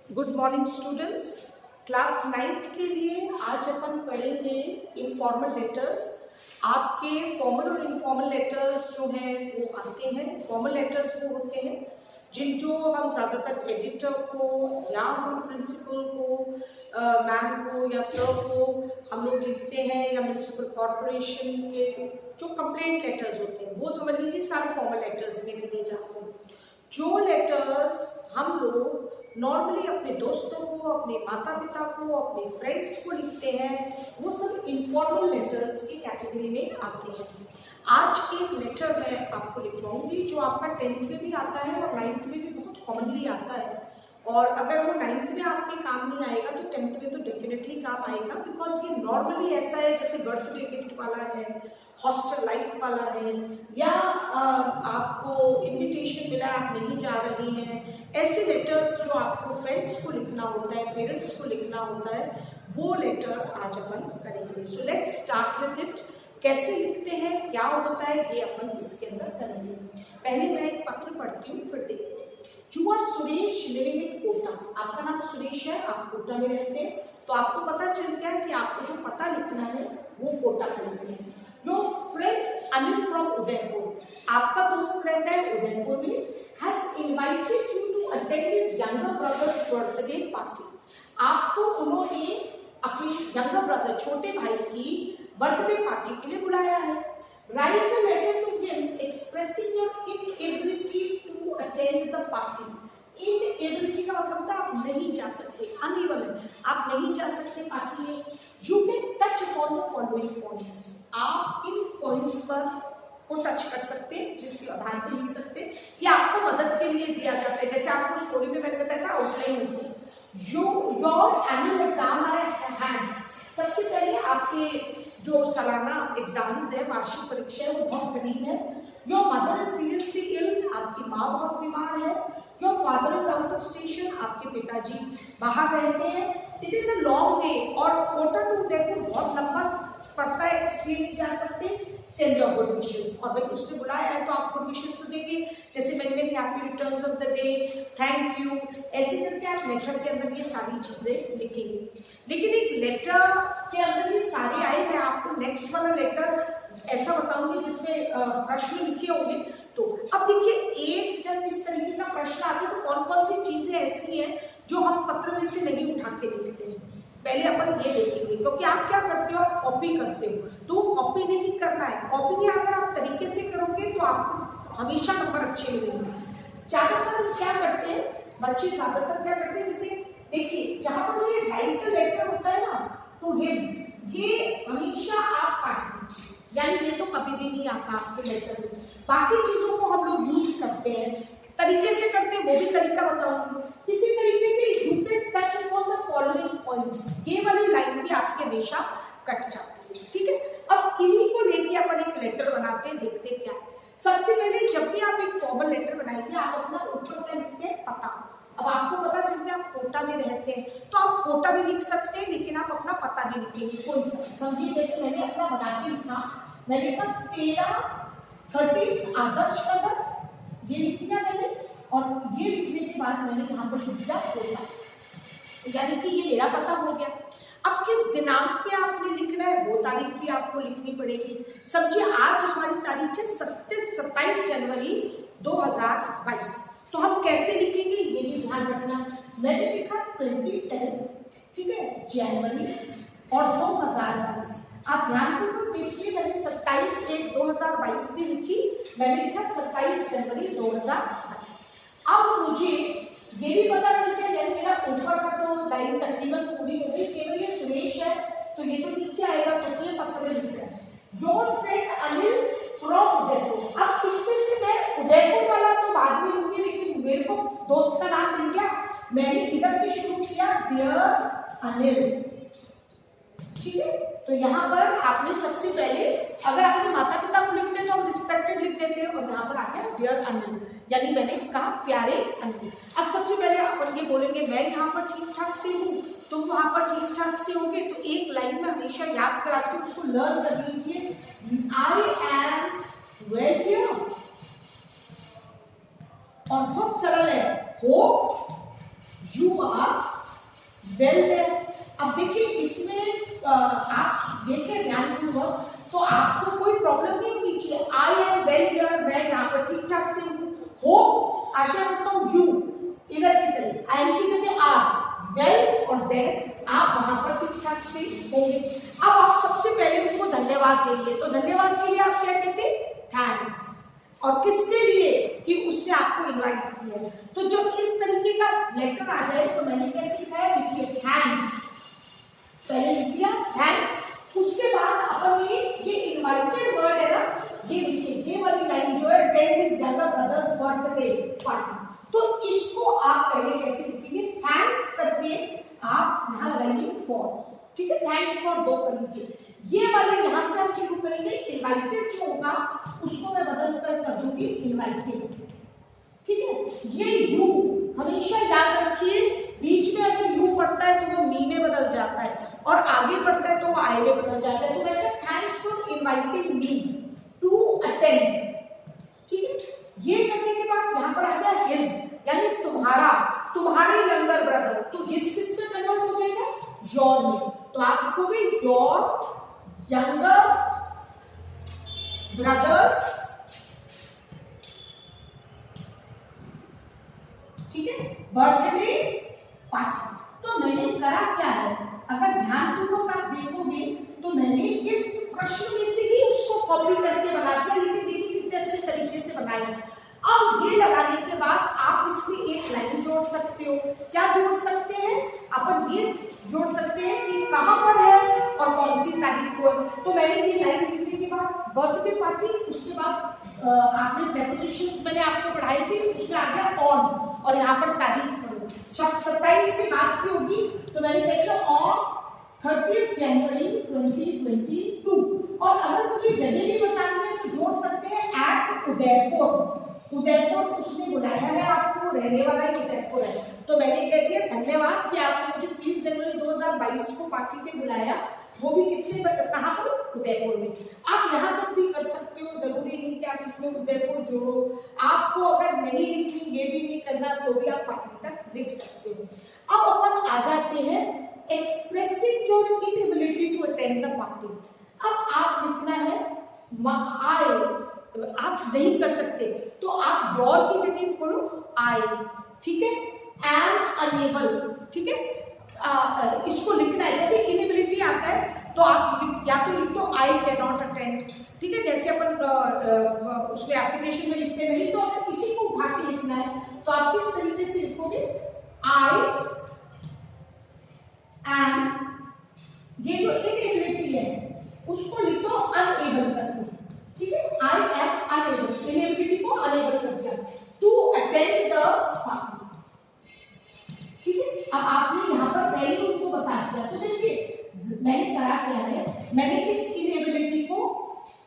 Good morning students. Class 9th के लिए आज अपन पढ़ेंगे इनफॉर्मल लेटर्स। आपके फॉर्मल और इनफॉर्मल लेटर्स जो हैं वो आते हैं। फॉर्मल लेटर्स वो होते हैं जो हम ज़्यादातर एडिटर को या हम प्रिंसिपल को, मैम को या सर को हम लोग लिखते हैं, या म्यूनिसिपल कॉरपोरेशन के जो कंप्लेंट लेटर्स होते हैं वो समझ लीजिए सारे फॉर्मल लेटर्स में लिए जाते हैं। जो लेटर्स हम लोग नॉर्मली अपने दोस्तों को, अपने माता पिता को, अपने फ्रेंड्स को लिखते हैं वो सब इनफॉर्मल लेटर्स की कैटेगरी में आते हैं। आज एक लेटर मैं आपको लिखवाऊंगी जो आपका 10th में भी आता है और 9th में भी बहुत कॉमनली आता है, और अगर वो 9th में आपके काम नहीं आएगा तो 10th में तो डेफिनेटली काम आएगा, बिकॉज ये नॉर्मली ऐसा है जैसे बर्थडे गिफ्ट वाला है, हॉस्टल लाइफ वाला है, या आपको इनविटेशन मिला आप नहीं जा रहे हैं, ऐसे लेटर्स जो आपको फ्रेंड्स को लिखना होता है, पेरेंट्स को लिखना होता है, वो लेटर आज अपन करेंगे। So let's start with it. कैसे लिखते हैं, क्या होता है, ये अपन इसके अंदर करेंगे। पहले मैं एक पत्र पढ़ती हूँ, फिर देखते हैं। You are Suresh living in Kota. आपका नाम सुरेश है, आप कोटा में रहते हैं, तो आपको पता चल गया कि आपको जो पता लिखना है वो कोटा का लिखना है। Your friend Anil from Udaipur, आपका दोस्त रहता है उदयपुर में, has invited you to attend his younger brother's birthday party. आपको उन्होंने अपने यंगर ब्रदर, छोटे भाई की बर्थडे पार्टी के लिए बुलाया है। Write a letter to him expressing your inability to attend the party. Inability का मतलब होता है आप नहीं जा सकते, अनएबल है, आप नहीं जा सकते पार्टी में। You can touch upon the following points, आप इन पॉइंट्स पर को टच कर सकते हैं, जिसके आधार पर लिख सकते हैं, या आपको मदद के लिए दिया जाता है। जैसे आपको स्टोरी में मैंने बताया था आउटलाइन होती है। Your annual exam are at hand. सबसे पहले आपके जो सालाना एग्जाम्स है, वार्षिक परीक्षा है, वो बहुत करीब है। Your mother is seriously ill, आपकी माँ बहुत बीमार है। Your father is out of station, आपके पिताजी बाहर रहते हैं। It is a long way, और कोटा टू उदयपुर बहुत लंबा पड़ता है, इसलिए नहीं जा सकते। सेंड योर गुड विशेस, और भाई उसने बुलाया है तो आप गुड विशेस तो देंगे, जैसे many many happy returns of the day, thank you, ऐसे करके आप लेटर के अंदर ये सारी चीजें लिखेंगे। लेकिन एक लेटर के अंदर ये सारे आए, मैं आपको नेक्स्ट वाला लेटर ऐसा बताऊंगी जिसमें प्रश्न लिखे होंगे। तो अब देखिए, एक जब इस तरीके का प्रश्न आता है तो कौन कौन सी चीजें ऐसी हैं जो हम पत्र में से नहीं उठा के लिखते हैं, पहले अपन ये देखेंगे। क्योंकि आप क्या करते हो, आप कॉपी करते हो, तो कॉपी नहीं करना है। कॉपी में अगर आप तरीके से करोगे तो आपको हमेशा नंबर अच्छे मिलेंगे। ज्यादातर क्या करते हैं बच्चे, ज्यादातर क्या करते हैं, जैसे देखिए जहां पर ये राइट लेटर होता है ना, तो ये हमेशा आप काट दीजिए, यानी ये तो कभी भी नहीं आता आपके लेटर में। बाकी चीजों को हम लोग यूज करते हैं, तरीके से करते हैं, वो भी तरीका बताऊंगी। इसी तरीके से you can touch upon the following points, ये वाली लाइन भी आपके हमेशा कट जाती है, ठीक है। अब इन्हीं को लेके अपन एक लेटर बनाते हैं, देखते हैं क्या है। सबसे पहले जब भी आप एक फॉर्मल लेटर बनाएंगे, आप अपना ऊपर क्या लिखते हैं, पता। अब आपको पता चल गया आप कोटा में रहते हैं, तो आप कोटा भी लिख सकते हैं, लेकिन आप अपना पता भी लिखेंगे। कोई समझिए, जैसे मैंने अपना बना के लिखा, मैंने लिखा 13 आदर्श नगर, ये लिख दिया मैंने, और ये लिखने के बाद मैंने यहाँ पर लिख दिया कोटा, यानी कि ये मेरा पता हो गया। अब किस दिनांक पे आपने लिखना है वो तारीख भी आपको लिखनी पड़ेगी। समझिए आज हमारी तारीख है 27 जनवरी 2022, तो हम कैसे लिखेंगे ये भी ध्यान रखना। मैंने लिखा 27, ठीक है, जनवरी और 2022। आप ध्यानपूर्वक देखिए, मैंने 27/1/2022 भी लिखी, मैंने लिखा 27 जनवरी 2022। अब मुझे ये भी पता चल गया, यानी मेरा ऊपर का तो लाइन तकरीबन पूरी हो गई, केवल ये सुरेश है तो ये तो नीचे आएगा, तो ये पत्र में लिख रहा है your friend Anil from Udaipur. अब इसमें से मैं उदयपुर वाला तो बाद में लूंगी, लेकिन मेरे को दोस्त का नाम मिल गया, मैंने इधर से शुरू किया, डियर अनिल, ठीक है। तो यहाँ पर आपने सबसे पहले, अगर आपके माता पिता को लिखते हैं तो हम रिस्पेक्टेड लिख देते हैं, और यहाँ पर आ गया डियर अनिल, यानी मैंने कहा प्यारे अनिल। अब सबसे पहले अपन ये बोलेंगे, मैं यहाँ पर ठीक ठाक से हूँ, तुम वहां पर ठीक ठाक से होंगे, तो एक लाइन में हमेशा याद कराती हूँ, उसको लर्न कर लीजिए। आई एम वेल हियर, और बहुत सरल है, hope you are well there. अब देखिए इसमें आप देखें ध्यानपूर्वक तो आपको कोई प्रॉब्लम नहीं होनी चाहिए। आई एम वेल हियर, मैं यहाँ पर ठीक ठाक से हूँ। होप, आशा करता हूँ यू इधर की तरह, आई एम की जगह आर, वेल और देयर, आप वहां पर ठीक ठाक से होंगे। अब आप सबसे पहले उनको धन्यवाद देंगे, तो धन्यवाद के लिए आप क्या कहते हैं? थैंक्स। और किसके लिए? कि उसने आपको इनवाइट किया। तो जब इस तरीके का लेटर आ जाए तो मैंने कैसे लिखा है? लिखिए थैंक्स, पहले लिख दिया थैंक्स। उसके बाद अपन ये इनवाइटेड वर्ड है ना, ये लिखिए, ये वाली लाइन जो है attend his younger brother's birthday party, तो इसको आप पहले कैसे लिखेंगे? थैंक्स करके आप यहाँ लगाएंगे फॉर, ठीक है, थैंक्स फॉर दो कर लीजिए। ये वाले यहाँ से हम शुरू करेंगे। इनवाइटेड जो होगा उसको मैं बदल कर दूंगी इनवाइटेड, ठीक है। ये यू हमेशा याद रखिए, बीच में अगर यू पड़ता है तो वो मी में बदल जाता है और आगे पड़ता है तो वो आई में बदल जाता है। तो मैं thanks for inviting me to attend, ठीक है। ये करने के बाद यहाँ पर आ गया हिज, यानी तुम्हारा, तुम्हारे यंगर ब्रदर, तो हिज किस में कन्वर्ट हो जाएगा? योर में। तो आप लिखोगे योर यंगर ब्रदर्स, ठीक है, बर्थडे पार्टी। तो मैंने करा क्या है, अगर ध्यानपूर्वक आप देखोगे तो मैंने इस प्रश्न में से ही उसको कॉपी करके बना दिया, लेकिन देखिए कितने अच्छे तरीके से बनाई। अब ये लगाने के बाद आप इसमें एक लाइन जोड़ सकते हो। क्या जोड़ सकते हैं? अपन ये जोड़ सकते हैं कि कहां पर है और कौन सी तारीख को है। तो मैंने ये लाइन लिखने के बाद बर्थडे पार्टी, उसके बाद आपने प्रेपोजिशंस मैंने आपको पढ़ाई थी, उसमें आ गया ऑन, और यहाँ पर तारीख करो। 27 की बात की होगी तो मैंने कहा ऑन 30 जनवरी 2022। और अगर मुझे जगह भी बतानी है तो जोड़ सकते हैं एट उदयपुर। उदयपुर उसने बुलाया है आपको, रहने वाला ही उदयपुर है। तो मैंने कह दिया धन्यवाद कि आपने मुझे 30 जनवरी 2022 को पार्टी पे बुलाया, वो भी कितने कहाँ पर? उदयपुर में। आप यहाँ तक भी कर सकते हो, जरूरी नहीं कि आप इसमें उदयपुर जोड़ो। आपको अगर नहीं लिखनी, ये भी नहीं करना, तो भी आप पार्टी तक लिख सकते हो। अब अपन आ जाते हैं expressing your inability to attend the party. अब आप लिखना है आई, आप नहीं कर सकते तो आप योर की जगह पढ़ो आई, ठीक है, एम अनेबल, ठीक है। इसको लिखना है। जब भी इनएबिलिटी आता है तो आप या तो लिख दो आई कैन नॉट अटेंड, ठीक है, जैसे अपन उसमें एप्लीकेशन में लिखते नहीं, तो अगर इसी को उठा के लिखना है तो आप किस तरीके से लिखोगे? आई एम, ये जो इनएबिलिटी है उसको लिख दो अनएबल करके, ठीक है, आई एम अनेबल, इनएबिलिटी को अनेबल कर दिया टू अटेंड द पार्टी, ठीक है। अब आपने यहाँ पर पहले उनको बता दिया। तो देखिए मैंने करा क्या है, मैंने इस इनएबिलिटी को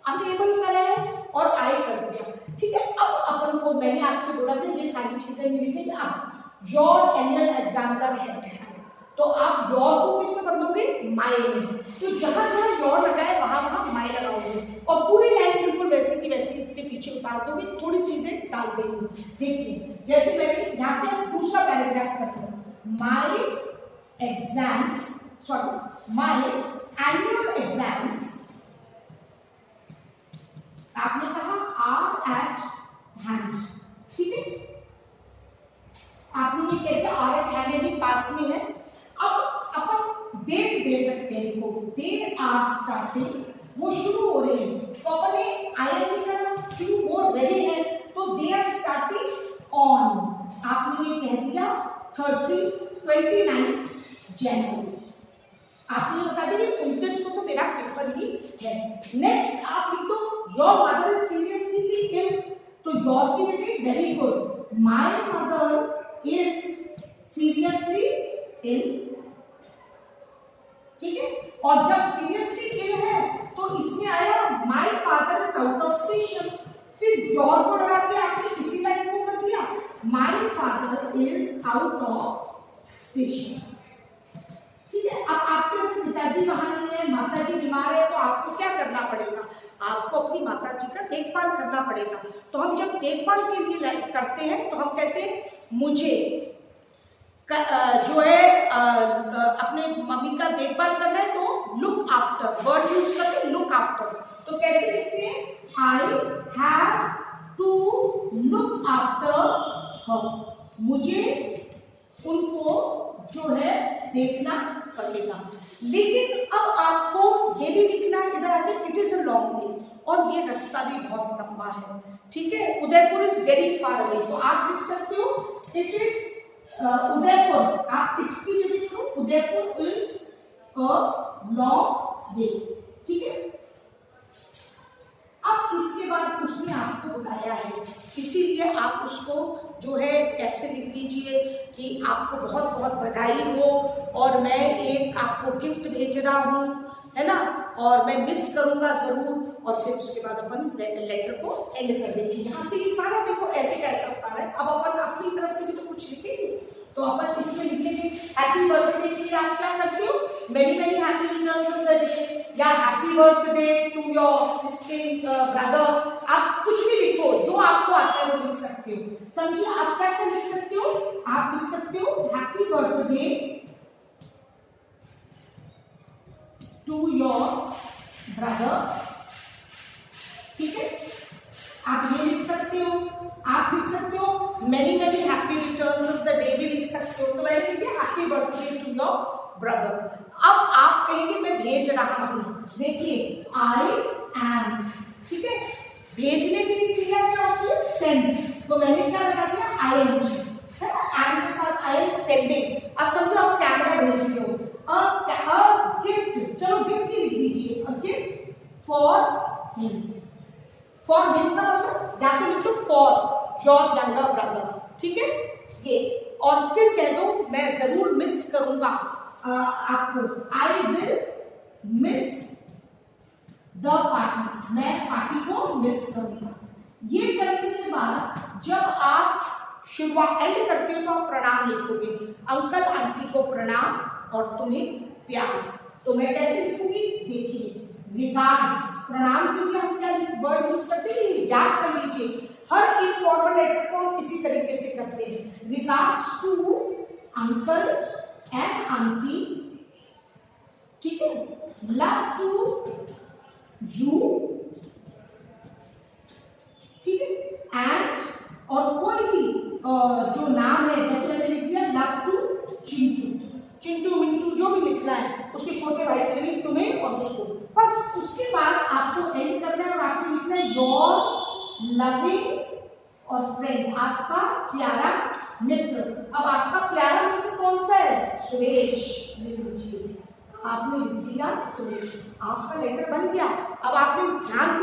अनेबल करा है और आई कर दिया, ठीक है। अब अपन को मैंने आपसे बोला था ये सारी चीजें मिलेंगी। अब your annual exams are held, तो आप योर को किस में बदलोगे? माय में। तो जहां जहां योर लगा है वहां वहां माय लगाओगे और पूरी लाइन बिल्कुल वैसी की वैसी इसके पीछे उतार दोगे, थोड़ी चीजें डाल देंगे। देखिए जैसे मैंने यहां से दूसरा पैराग्राफ कर दिया, my exams, sorry my annual exams, आपने कहा आर एट हैंड, ठीक है, आपने ये कह दिया आर एट हैंड यानी पास में है। अब अपन डेट दे सकते हैं, देखो दे आर स्टार्टिंग, वो शुरू हो रहे हैं, तो अपन आईएनजी करना शुरू हो रहे हैं, तो दे आर स्टार्टिंग ऑन, आपने ये कह दिया 29 जनवरी, आपने बता दिया 29 को तो मेरा पेपर ही है। नेक्स्ट आप लिख दो your mother is seriously ill, तो योर की जगह very good, my mother is seriously ill, ठीक है। और जब सीरियसली इल है तो इसमें आया my father is out of station, फिर योर को लगा के आपने इसी लाइन को कर दिया, my father is out of station, ठीक है। अब आपके अगर पिताजी वहां नहीं है, माताजी बीमार है, तो आपको क्या करना पड़ेगा? आपको अपनी माताजी का देखभाल करना पड़ेगा। तो हम जब देखभाल के लिए करते हैं तो हम कहते हैं मुझे जो है अपने मम्मी का देखभाल करना है तो लुक आफ्टर, वर्ड यूज करते हैं लुक आफ्टर। तो कैसे लिखते हैं, I have to look after her, मुझे उनको जो है देखना पड़ेगा। लेकिन अब आपको ये भी लिखना है, इधर आगे it is a long way, और ये रास्ता भी बहुत लंबा है, ठीक है। Udaipur is very far away, तो आप लिख सकते हो इट इज उदयपुर, आप इट की जगह लिखो उदयपुर इज अ लॉन्ग वे, ठीक है। अब इसके बाद उसने आपको बुलाया है, इसीलिए आप उसको जो है ऐसे लिख दीजिए कि आपको बहुत बहुत बधाई हो और मैं एक आपको गिफ्ट भेज रहा हूँ, है ना, और मैं मिस करूंगा जरूर। और फिर उसके बाद अपन लेटर को एंड कर देंगे। यहाँ से ये सारा देखो ऐसे कैसा होता है। अब अपन अपनी तरफ से भी तो कुछ लिखेंगे, तो अपन इसमें लिखेंगे हैप्पी बर्थडे के लिए आप क्या करते हो, many many happy returns of the day, या happy birthday to your brother, आप कुछ भी लिखो जो आपको आता है वो लिख सकते हो। समझिए आप क्या क्या लिख सकते हो, आप लिख सकते हो happy birthday to your brother, ठीक है, आप ये लिख सकते हो। आप लिख सकते हो many many happy returns of the day भी लिख सकते हो। तो मैं लिखिए happy birthday to your brother. अब आप कहेंगे मैं भेज रहा हूं, देखिए आई एम, ठीक है, भेजने के लिए क्रिया क्या होती है, सेंड, तो मैंने क्या लगा दिया आई एम जी, है ना, एम के साथ आई एम सेंडिंग। अब समझो आप कैमरा भेज रहे हो, अ गिफ्ट, चलो गिफ्ट ही लिख दीजिए, a gift for him, for him का मतलब या तो लिखो फॉर योर यंगर ब्रदर, ठीक है ये, और फिर कह दो मैं जरूर मिस करूंगा आपको, I will miss the party, मैं पार्टी को मिस करूंगा। ये करने के बाद जब आप शुरुआत एंड करते हो तो आप प्रणाम लिखोगे, अंकल आंटी को प्रणाम और तुम्हें प्यार। तो मैं कैसे लिखूंगी, देखिए रिगार्ड्स, प्रणाम के लिए हम क्या वर्ड यूज करते हैं, याद कर लीजिए, हर इनफॉर्मल लेटर को हम इसी तरीके से करते हैं, regards to uncle and aunty, ठीक है, लव टू यू, ठीक है, एंड और कोई भी जो नाम है, जैसे मैंने लिख दिया लव टू चिंटू, चिंटू मिंटू जो भी लिखना है उसके छोटे भाई के लिए तुम्हें और उसको, बस उसके बाद आपको एंड करना है और आपको लिखना है योर लविंग और फ्रेंड, आपका प्यारा मित्र। अब आपका प्यारा मित्र कौन सा है, सुरेश, लिख लीजिए, आपने लिख दिया सुरेश, आपका लेटर बन गया। अब आपने ध्यान